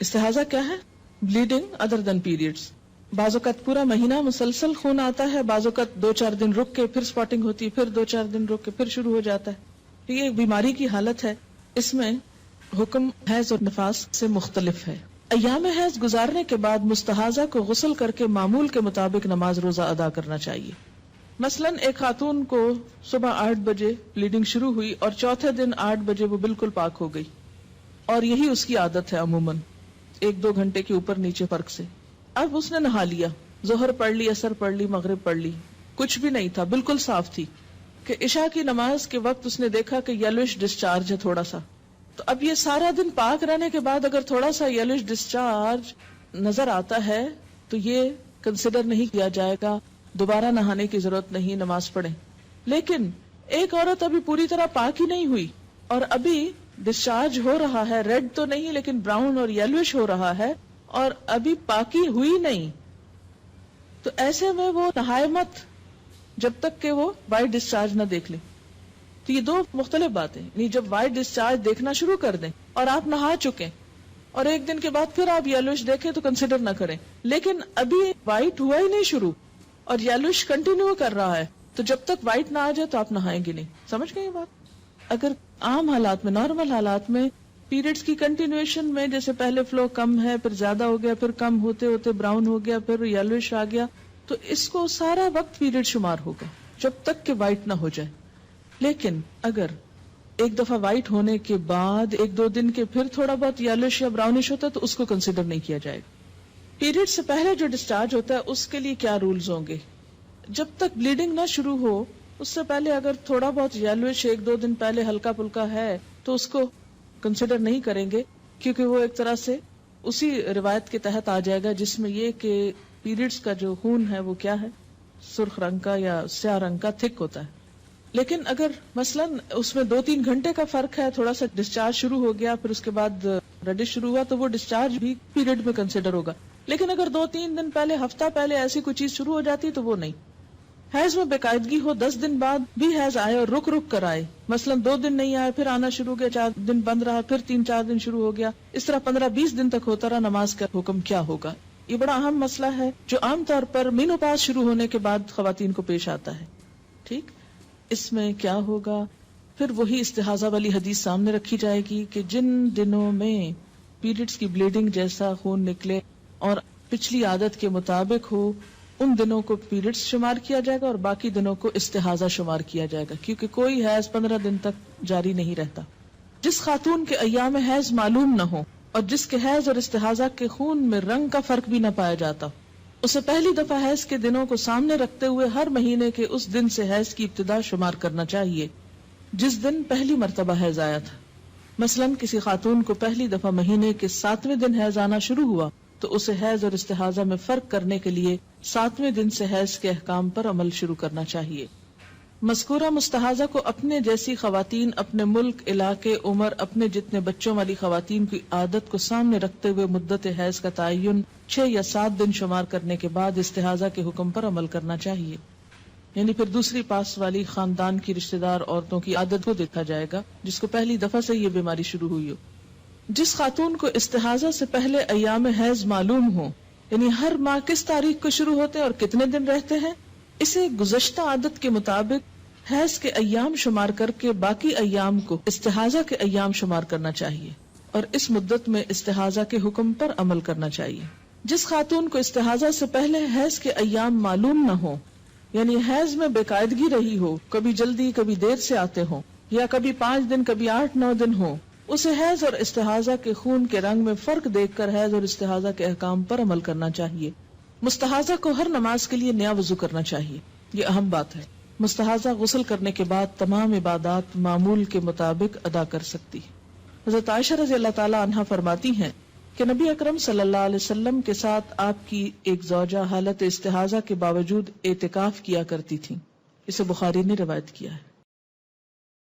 استحاضہ کیا ہے؟ Bleeding other دین periods. بعض اوقات پورا مہینہ مسلسل خون آتا ہے، بعض اوقات 2-4 دن رک کے پھر سپاٹنگ ہوتی ہے، پھر 2-4 دن رک کے پھر شروع ہو جاتا ہے. یہ ایک بیماری کی حالت ہے. اس میں حکم حیض اور نفاس سے مختلف ہے. ایام حیض گزارنے کے بعد مستحاضہ کو غسل کر کے معمول کے مطابق نماز روزہ ادا کرنا چاہیے. مثلا ایک خاتون کو صبح 8 بجے بلیڈنگ شروع ہوئی اور چوتھے دن 8 بجے وہ بالکل پاک ہو گئی، اور یہی اس کی عادت ہے عموماً 1-2 گھنٹے کے اوپر نیچے فرق سے. اب اس نے نہا لیا، ظہر پڑھ لی، عصر پڑھ لی، مغرب پڑھ لی، کچھ بھی نہیں تھا، بالکل صاف تھی کہ عشاء کی نماز کے وقت اس نے دیکھا کہ یلوش ڈسچارج ہے تھوڑا سا. تو اب یہ سارا دن پاک رہنے کے بعد اگر تھوڑا سا یلوش ڈسچارج نظر آتا ہے تو یہ کنسیڈر نہیں کیا جائے گا، دوبارہ نہانے کی ضرورت نہیں، نماز پڑھیں. لیکن ایک عورت ابھی پوری طرح پاک ہی نہیں ہوئی اور ابھی ڈسچارج ہو رہا ہے، ریڈ تو نہیں لیکن براؤن اور یلوش ہو رہا ہے، اور ابھی پاکی ہوئی نہیں، تو ایسے میں وہ نہائے مت جب تک کہ وہ وائٹ ڈسچارج نہ دیکھ لے. تو یہ 2 مختلف باتیں، یعنی جب وائٹ ڈسچارج دیکھنا شروع کر دیں اور آپ نہا چکے اور ایک دن کے بعد پھر آپ یلوش دیکھیں تو کنسیڈر نہ کریں. لیکن ابھی وائٹ ہوا ہی نہیں شروع اور یلوش کنٹینیو کر رہا ہے، تو جب تک وائٹ نہ آ جائے تو آپ نہائیں گے نہیں. سمجھ گئے یہ بات؟ اگر عام حالات میں، نارمل حالات میں پیریڈز کی کنٹینویشن میں جیسے پہلے فلو کم ہے، پھر زیادہ ہو گیا، پھر کم ہوتے ہوتے براؤن ہو گیا، پھر یلوش آ گیا، تو اس کو سارا وقت پیریڈ شمار ہوگا جب تک کہ وائٹ نہ ہو جائے. لیکن اگر ایک دفعہ وائٹ ہونے کے بعد 1-2 دن کے پھر تھوڑا بہت یلوش یا براؤنش ہوتا ہے تو اس کو کنسیڈر نہیں کیا جائے گا. پیریڈ سے پہلے جو ڈسچارج ہوتا ہے اس کے لیے کیا رولز ہوں گے؟ جب تک بلیڈنگ نہ شروع ہو اس سے پہلے اگر تھوڑا بہت یلوش 1-2 دن پہلے ہلکا پھلکا ہے تو اس کو کنسیڈر نہیں کریں گے، کیونکہ وہ ایک طرح سے اسی روایت کے تحت آ جائے گا جس میں یہ کہ پیریڈز کا جو خون ہے وہ کیا ہے، سرخ رنگ کا یا سیاہ رنگ کا، تھک ہوتا ہے. لیکن اگر مثلا اس میں 2-3 گھنٹے کا فرق ہے، تھوڑا سا ڈسچارج شروع ہو گیا پھر اس کے بعد ریڈش شروع ہوا تو وہ ڈسچارج بھی پیریڈ میں کنسیڈر ہوگا. لیکن اگر 2-3 دن پہلے، ہفتہ پہلے ایسی کوئی چیز شروع ہو جاتی تو وہ نہیں. حیض میں بے ہو، 10 دن بعد بھی حیض آئے اور رک رک کر آئے، مثلا 2 دن نہیں آئے پھر آنا شروع ہو گیا، 4 دن بند رہا، پھر 3-4 دن شروع ہو گیا، اس طرح 15-20 دن تک ہوتا رہا، نماز کا حکم کیا ہوگا؟ یہ بڑا اہم مسئلہ ہے جو عام طور پر مینوپاز شروع ہونے کے بعد خواتین کو پیش آتا ہے. ٹھیک، اس میں کیا ہوگا؟ پھر وہی استحاضہ والی حدیث سامنے رکھی جائے گی کہ جن دنوں میں پیریڈز کی بلیڈنگ جیسا خون نکلے اور پچھلی عادت کے مطابق ہو ان دنوں کو پیریڈز شمار کیا جائے گا اور باقی دنوں کو استحاضہ شمار کیا جائے گا، کیونکہ کوئی حیض 15 دن تک جاری نہیں رہتا. جس خاتون کے ایام حیض معلوم نہ ہو اور جس کے حیض اور استحاضہ کے خون میں رنگ کا فرق بھی نہ پایا جاتا، اسے پہلی دفعہ حیض کے دنوں کو سامنے رکھتے ہوئے ہر مہینے کے اس دن سے حیض کی ابتدا شمار کرنا چاہیے جس دن پہلی مرتبہ حیض آیا تھا. مثلا کسی خاتون کو پہلی دفعہ مہینے کے 7ویں دن حیض آنا شروع ہوا تو اسے حیض اور استحاضہ میں فرق کرنے کے لیے 7ویں دن سے حیض کے احکام پر عمل شروع کرنا چاہیے. مذکورہ مستحاضہ کو اپنے جیسی خواتین، اپنے ملک، علاقے، عمر، اپنے جتنے بچوں والی خواتین کی عادت کو سامنے رکھتے ہوئے مدت حیض کا تعین 6 یا 7 دن شمار کرنے کے بعد استحاضہ کے حکم پر عمل کرنا چاہیے. یعنی پھر دوسری پاس والی خاندان کی رشتہ دار عورتوں کی عادت کو دیکھا جائے گا جس کو پہلی دفعہ سے یہ بیماری شروع ہوئی ہو. جس خاتون کو استحاضہ سے پہلے ایام حیض معلوم ہو، یعنی ہر ماہ کس تاریخ کو شروع ہوتے ہیں اور کتنے دن رہتے ہیں، اسے گزشتہ عادت کے مطابق حیض کے ایام شمار کر کے باقی ایام کو استحاضہ کے ایام شمار کرنا چاہیے اور اس مدت میں استحاضہ کے حکم پر عمل کرنا چاہیے. جس خاتون کو استحاضہ سے پہلے حیض کے ایام معلوم نہ ہو، یعنی حیض میں بے قاعدگی رہی ہو، کبھی جلدی کبھی دیر سے آتے ہوں یا کبھی 5 دن کبھی 8-9 دن ہو، اسے حیض اور استحاضہ کے خون کے رنگ میں فرق دیکھ کر حیض اور استحاضہ کے احکام پر عمل کرنا چاہیے. مستحاضہ کو ہر نماز کے لیے نیا وضو کرنا چاہیے، یہ اہم بات ہے. مستحاضہ غسل کرنے کے بعد تمام عبادات معمول کے مطابق ادا کر سکتی. حضرت عائشہ رضی اللہ تعالی عنہا فرماتی ہیں کہ نبی اکرم صلی اللہ علیہ وسلم کے ساتھ آپ کی ایک زوجہ حالت استحاضہ کے باوجود اعتکاف کیا کرتی تھی. اسے بخاری نے روایت کیا ہے.